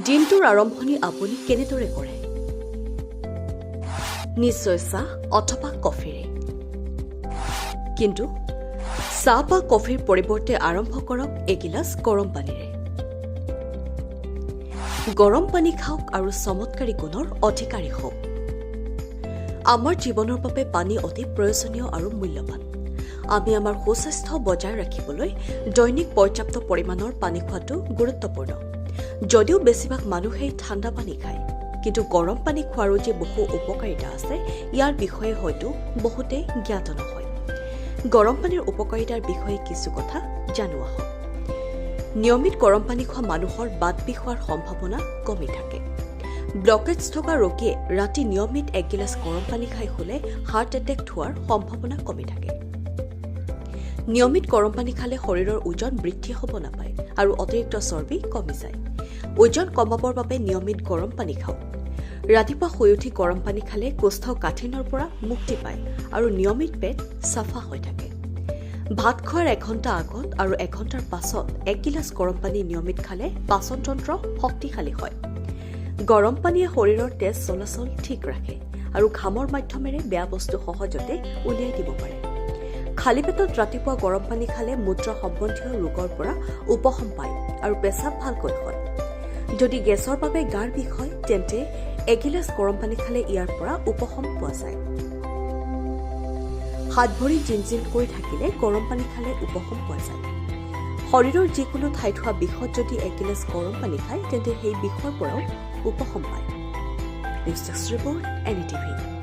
দিনটোৰ আৰম্ভণি আপুনি কেনেদৰে কৰে? নিশ্চয় চাহ অথবা কফিৰে। কিন্তু চাহ বা কফিৰ পৰিৱৰ্তে আৰম্ভ কৰক এগিলাচ গৰম পানীৰে। গৰম পানী খাওক আৰু চমৎকাৰী গুণৰ অধিকাৰী হওক। আমাৰ জীৱনৰ বাবে পানী অতি প্ৰয়োজনীয় আৰু মূল্যৱান। আমি আমাৰ সুস্বাস্থ্য বজাই ৰাখিবলৈ দৈনিক পৰ্যাপ্ত পৰিমাণৰ পানী খোৱাটো গুৰুত্বপূৰ্ণ। যদিও বেছিভাগ মানুহেই ঠাণ্ডা পানী খায়, কিন্তু গৰম পানী খোৱাৰো যে বহু উপকাৰিতা আছে, ইয়াৰ বিষয়ে হয়তো বহুতেই জ্ঞাত নহয়। গৰম পানীৰ উপকাৰিতাৰ বিষয়ে কিছু কথা জানো আহক। নিয়মিত গৰম পানী খোৱা মানুহৰ বাত বিষ হোৱাৰ সম্ভাৱনা কমি থাকে। ব্লকেজ থকা ৰোগীয়ে ৰাতি নিয়মিত এগিলাচ গৰম পানী খাই শুলে হাৰ্ট এটেক হোৱাৰ সম্ভাৱনা কমি থাকে। নিয়মিত গৰম পানী খালে শৰীৰৰ ওজন বৃদ্ধি হ'ব নাপায় আৰু অতিৰিক্ত চৰ্বি কমি যায়। ওজন কমাবৰ বাবে নিয়মিত গৰম পানী খাওক। ৰাতিপুৱা শুই উঠি গৰম পানী খালে কোষ্ঠকাঠিন্যৰ পৰা মুক্তি পায় আৰু নিয়মিত পেট চাফা হৈ থাকে। ভাত খোৱাৰ 1 ঘণ্টা আগত আৰু 1 ঘণ্টাৰ পাছত এগিলাচ গৰম পানী নিয়মিত খালে পাচন তন্ত্ৰ শক্তিশালী হয়। গৰম পানীয়ে শৰীৰৰ তেজ চলাচল ঠিক ৰাখে আৰু ঘামৰ মাধ্যমেৰে বেয়া বস্তু সহজতে উলিয়াই দিব পাৰে। খালী পেটত ৰাতিপুৱা গৰম পানী খালে মূত্ৰ সম্বন্ধীয় ৰোগৰ পৰা উপশম পায় আৰু পেচাব ভালকৈ হয়। যদি গেছৰ বাবে গাৰ বিষ হয়, তেন্তে এগিলাচ গৰম পানী খালে ইয়াৰ পৰা উপশম পোৱা যায়। হাত ভৰি জিনজিন কৰি থাকিলে গৰম পানী খালে উপশম পোৱা যায়। শৰীৰৰ যিকোনো ঠাইত হোৱা বিষত যদি এগিলাচ গৰম পানী খায়, তেন্তে সেই বিষৰ পৰাও উপশম পায়। News desk report, NDTV।